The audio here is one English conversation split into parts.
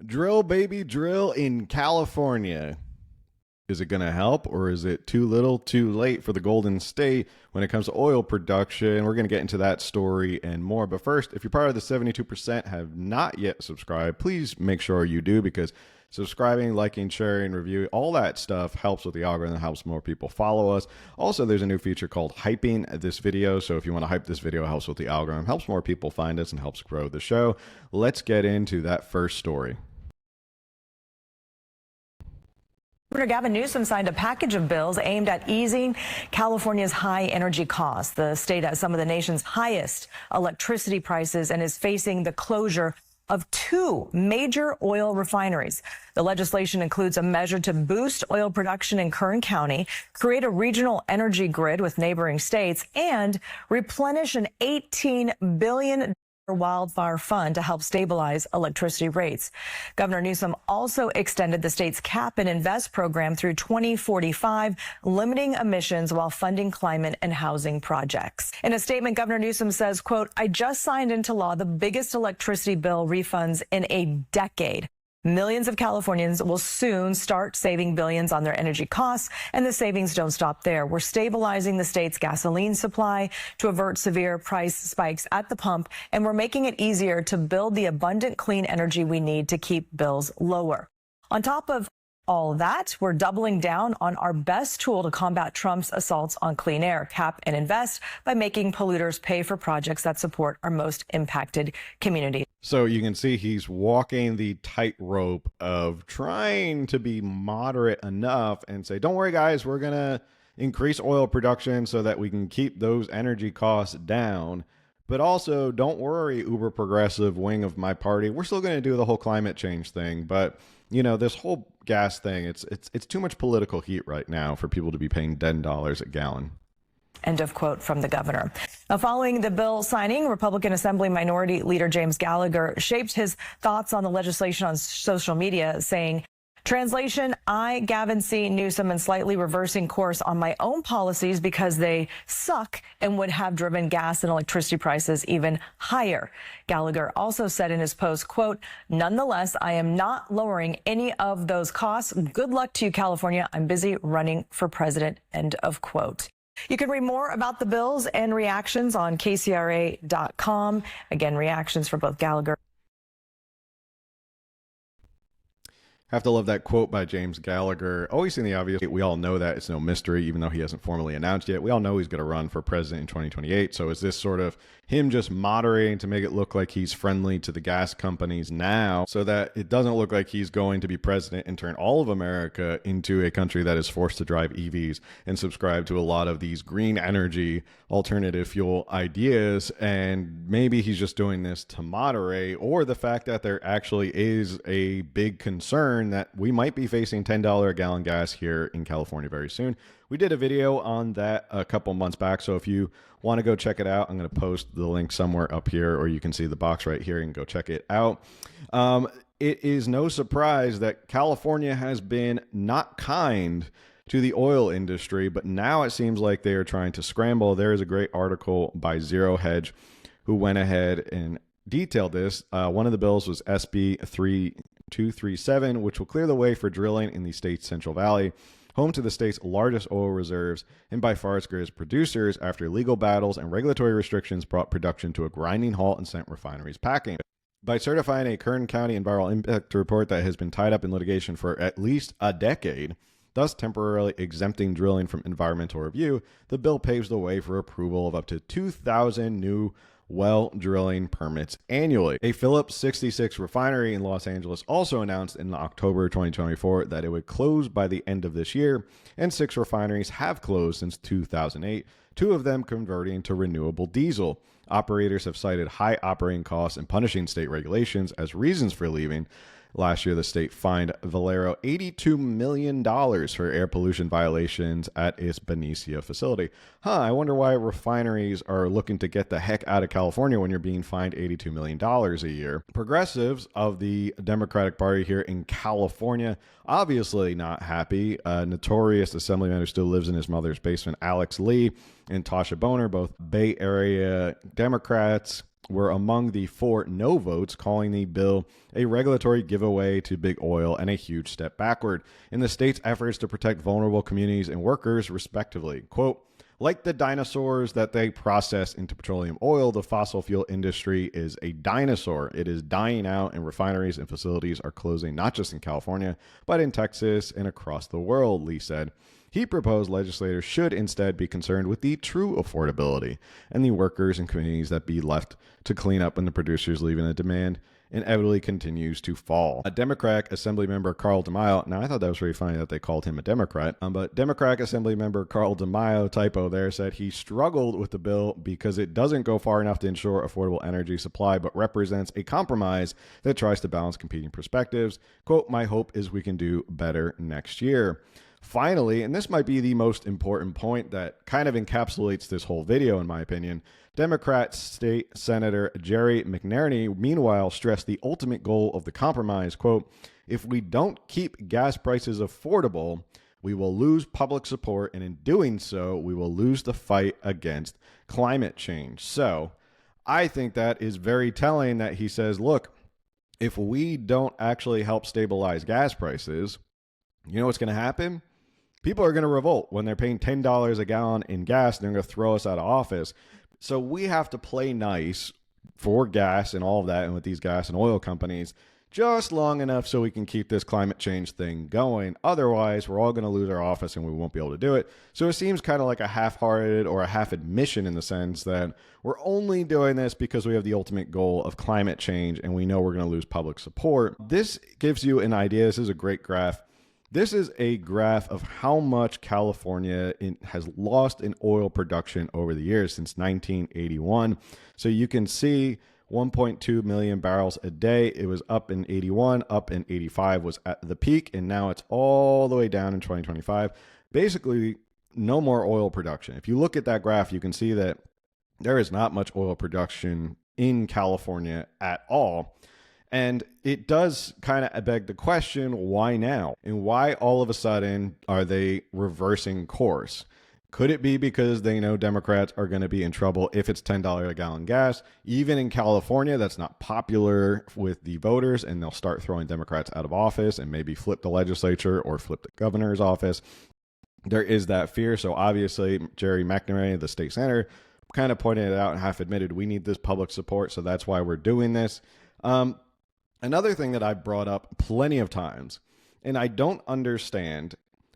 Drill, baby, drill in California. Is it going to help, or is it too little too late for the Golden State when it comes to oil production? We're going to get into that story and more. But first, if you're part of the 72% have not yet subscribed, please make sure you do, because subscribing, liking, sharing, review, all that stuff helps with the algorithm, helps more people follow us. Also, there's a new feature called hyping this video. So if you want to hype this video, it helps with the algorithm, helps more people find us, and helps grow the show. Let's get into that first story. Governor Gavin Newsom signed a package of bills aimed at easing California's high energy costs. The state has some of the nation's highest electricity prices and is facing the closure of two major oil refineries. The legislation includes a measure to boost oil production in Kern County, create a regional energy grid with neighboring states, and replenish an $18 billion wildfire fund to help stabilize electricity rates. Governor Newsom also extended the state's cap and invest program through 2045, limiting emissions while funding climate and housing projects. In a statement, Governor Newsom says, quote, "I just signed into law the biggest electricity bill refunds in a decade. Millions of Californians will soon start saving billions on their energy costs, and the savings don't stop there. We're stabilizing the state's gasoline supply to avert severe price spikes at the pump, and we're making it easier to build the abundant clean energy we need to keep bills lower. On top of all that, we're doubling down on our best tool to combat Trump's assaults on clean air, cap and invest, by making polluters pay for projects that support our most impacted communities." So you can see he's walking the tightrope of trying to be moderate enough and say, don't worry, guys, we're going to increase oil production so that we can keep those energy costs down. But also, don't worry, uber progressive wing of my party, we're still going to do the whole climate change thing. But, you know, this whole gas thing, it's too much political heat right now for people to be paying $10 a gallon. End of quote from the governor. Now, following the bill signing, Republican Assembly Minority Leader James Gallagher shaped his thoughts on the legislation on social media, saying, translation, I, Gavin C. Newsom, am slightly reversing course on my own policies because they suck and would have driven gas and electricity prices even higher. Gallagher also said in his post, quote, nonetheless, I am not lowering any of those costs. Good luck to you, California. I'm busy running for president, end of quote. You can read more about the bills and reactions on KCRA.com. Again, reactions for both Gallagher. Have to love that quote by James Gallagher. Always seen the obvious. We all know that. It's no mystery, even though he hasn't formally announced yet. We all know he's going to run for president in 2028. So is this sort of him just moderating to make it look like he's friendly to the gas companies now, so that it doesn't look like he's going to be president and turn all of America into a country that is forced to drive EVs and subscribe to a lot of these green energy alternative fuel ideas? And maybe he's just doing this to moderate, or the fact that there actually is a big concern that we might be facing $10 a gallon gas here in California very soon. We did a video on that a couple months back, so if you want to go check it out, I'm going to post the link somewhere up here, or you can see the box right here and go check it out. It is no surprise that California has been not kind to the oil industry, but now it seems like they are trying to scramble. There is a great article by Zero Hedge who went ahead and detailed this. One of the bills was SB 3237, which will clear the way for drilling in the state's Central Valley, home to the state's largest oil reserves and by far its greatest producers, after legal battles and regulatory restrictions brought production to a grinding halt and sent refineries packing. By certifying a Kern County environmental impact report that has been tied up in litigation for at least a decade, thus temporarily exempting drilling from environmental review, the bill paves the way for approval of up to 2,000 new well drilling permits annually. A Phillips 66 refinery in Los Angeles also announced in October 2024 that it would close by the end of this year, and 6 refineries have closed since 2008, 2 of them converting to renewable diesel. Operators have cited high operating costs and punishing state regulations as reasons for leaving. Last year, the state fined Valero $82 million for air pollution violations at its Benicia facility. I wonder why refineries are looking to get the heck out of California when you're being fined $82 million a year. Progressives of the Democratic Party here in California, obviously not happy. Notorious assemblyman who still lives in his mother's basement, Alex Lee and Tasha Boner, both Bay Area Democrats, were among the 4 no votes, calling the bill a regulatory giveaway to big oil and a huge step backward in the state's efforts to protect vulnerable communities and workers, respectively. Quote, like the dinosaurs that they process into petroleum oil, the fossil fuel industry is a dinosaur. It is dying out, and refineries and facilities are closing not just in California, but in Texas and across the world, Lee said. He proposed legislators should instead be concerned with the true affordability and the workers and communities that be left to clean up when the producers leave and the demand inevitably continues to fall. A Democratic Assembly member Carl DeMaio, now I thought that was really funny that they called him a Democrat, but Democratic Assembly member Carl DeMaio, typo there, said he struggled with the bill because it doesn't go far enough to ensure affordable energy supply, but represents a compromise that tries to balance competing perspectives. Quote, my hope is we can do better next year. Finally, and this might be the most important point that kind of encapsulates this whole video, in my opinion, Democrat State Senator Jerry McNerney, meanwhile, stressed the ultimate goal of the compromise, quote, if we don't keep gas prices affordable, we will lose public support, and in doing so, we will lose the fight against climate change. So I think that is very telling that he says, look, if we don't actually help stabilize gas prices, you know what's going to happen? People are going to revolt when they're paying $10 a gallon in gas. They're going to throw us out of office. So we have to play nice for gas and all of that, and with these gas and oil companies, just long enough so we can keep this climate change thing going. Otherwise, we're all going to lose our office and we won't be able to do it. So it seems kind of like a half-hearted or a half admission in the sense that we're only doing this because we have the ultimate goal of climate change and we know we're going to lose public support. This gives you an idea. This is a great graph. This is a graph of how much California has lost in oil production over the years since 1981. So you can see 1.2 million barrels a day. It was up in 81, up in 85 was at the peak, and now it's all the way down in 2025. Basically, no more oil production. If you look at that graph, you can see that there is not much oil production in California at all. And it does kind of beg the question, why now? And why all of a sudden are they reversing course? Could it be because they know Democrats are going to be in trouble if it's $10 a gallon gas? Even in California, that's not popular with the voters, and they'll start throwing Democrats out of office and maybe flip the legislature or flip the governor's office. There is that fear. So obviously, Jerry McNerney, the state senator, kind of pointed it out and half admitted we need this public support. So that's why we're doing this. Another thing that I've brought up plenty of times, and I don't understand,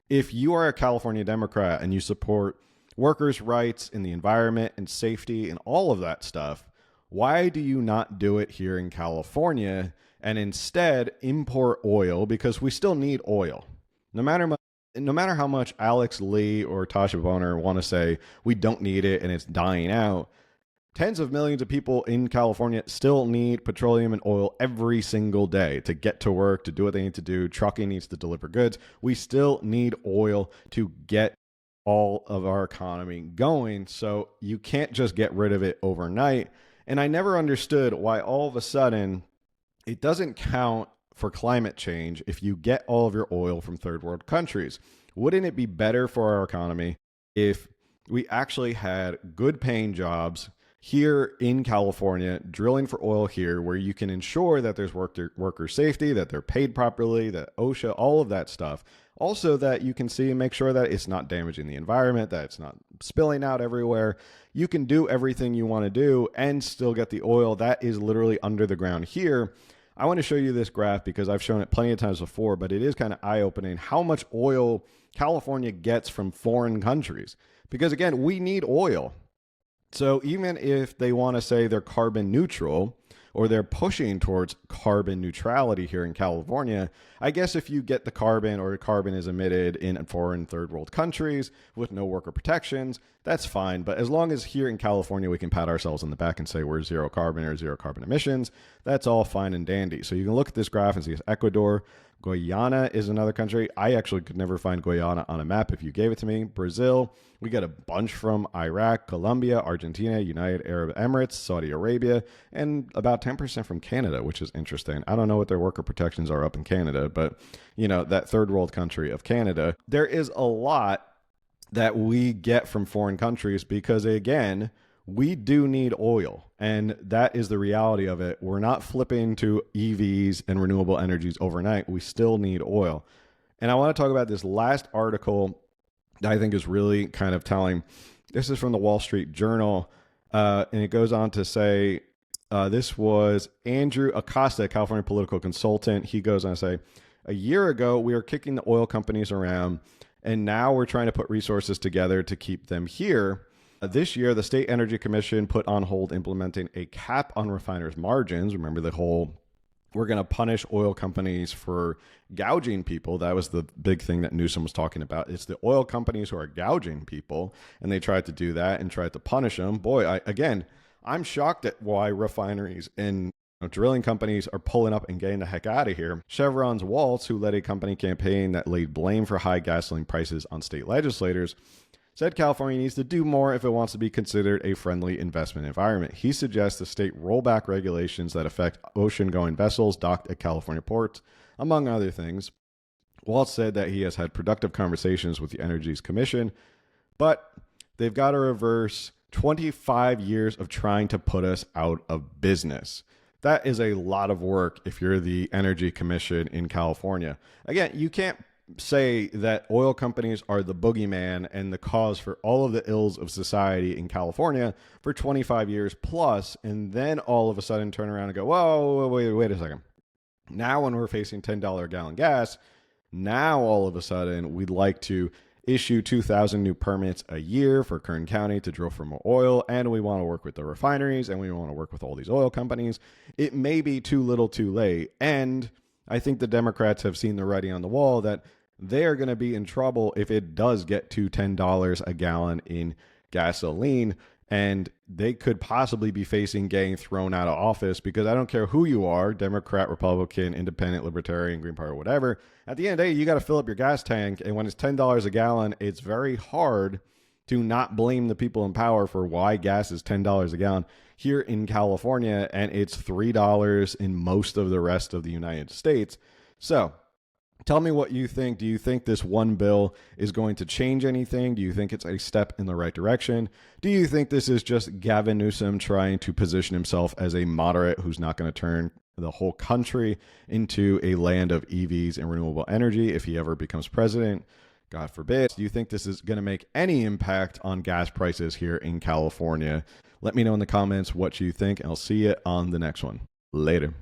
if you are a California Democrat and you support workers' rights and the environment and safety and all of that stuff, why do you not do it here in California and instead import oil? Because we still need oil. No matter how much Alex Lee or Tasha Boner want to say we don't need it and it's dying out, tens of millions of people in California still need petroleum and oil every single day to get to work, to do what they need to do. Trucking needs to deliver goods. We still need oil to get all of our economy going. So you can't just get rid of it overnight. And I never understood why all of a sudden it doesn't count for climate change if you get all of your oil from third world countries. Wouldn't it be better for our economy if we actually had good paying jobs here in California, drilling for oil here, where you can ensure that there's worker safety, that they're paid properly, that OSHA, all of that stuff. Also that you can see and make sure that it's not damaging the environment, that it's not spilling out everywhere. You can do everything you want to do and still get the oil that is literally under the ground here. I want to show you this graph because I've shown it plenty of times before, but it is kind of eye-opening how much oil California gets from foreign countries. Because again, we need oil. So even if they want to say they're carbon neutral or they're pushing towards carbon neutrality here in California, I guess if you get the carbon or carbon is emitted in foreign third world countries with no worker protections, that's fine. But as long as here in California, we can pat ourselves on the back and say we're zero carbon or zero carbon emissions, that's all fine and dandy. So you can look at this graph and see Ecuador. Guyana is another country. I actually could never find Guyana on a map if you gave it to me. Brazil, we get a bunch from Iraq, Colombia, Argentina, United Arab Emirates, Saudi Arabia, and about 10% from Canada, which is interesting. I don't know what their worker protections are up in Canada, but you know, that third world country of Canada, there is a lot that we get from foreign countries because again, we do need oil. And that is the reality of it. We're not flipping to EVs and renewable energies overnight. We still need oil. And I want to talk about this last article that I think is really kind of telling. This is from the Wall Street Journal. And it goes on to say, this was Andrew Acosta, California political consultant. He goes on to say, a year ago, we were kicking the oil companies around, and now we're trying to put resources together to keep them here. This year, the State Energy Commission put on hold implementing a cap on refiners' margins. Remember the whole, we're going to punish oil companies for gouging people. That was the big thing that Newsom was talking about. It's the oil companies who are gouging people, and they tried to do that and tried to punish them. Boy, I'm shocked at why refineries and drilling companies are pulling up and getting the heck out of here. Chevron's Waltz, who led a company campaign that laid blame for high gasoline prices on state legislators, said California needs to do more if it wants to be considered a friendly investment environment. He suggests the state roll back regulations that affect ocean-going vessels docked at California ports, among other things. Waltz said that he has had productive conversations with the Energy's Commission, but they've got to reverse 25 years of trying to put us out of business. That is a lot of work if you're the Energy Commission in California. Again, you can't say that oil companies are the boogeyman and the cause for all of the ills of society in California for 25 years plus, and then all of a sudden turn around and go, whoa, wait a second. Now when we're facing $10 a gallon gas, now all of a sudden we'd like to issue 2,000 new permits a year for Kern County to drill for more oil, and we want to work with the refineries, and we want to work with all these oil companies. It may be too little too late, and I think the Democrats have seen the writing on the wall that they are going to be in trouble if it does get to $10 a gallon in gasoline, and they could possibly be facing getting thrown out of office, because I don't care who you are, Democrat, Republican, Independent, Libertarian, Green Party, whatever. At the end of the day, you got to fill up your gas tank, and when it's $10 a gallon, it's very hard to not blame the people in power for why gas is $10 a gallon here in California, and it's $3 in most of the rest of the United States. So tell me what you think. Do you think this one bill is going to change anything? Do you think it's a step in the right direction? Do you think this is just Gavin Newsom trying to position himself as a moderate who's not going to turn the whole country into a land of EVs and renewable energy if he ever becomes president? God forbid. Do you think this is going to make any impact on gas prices here in California? Let me know in the comments what you think, and I'll see you on the next one. Later.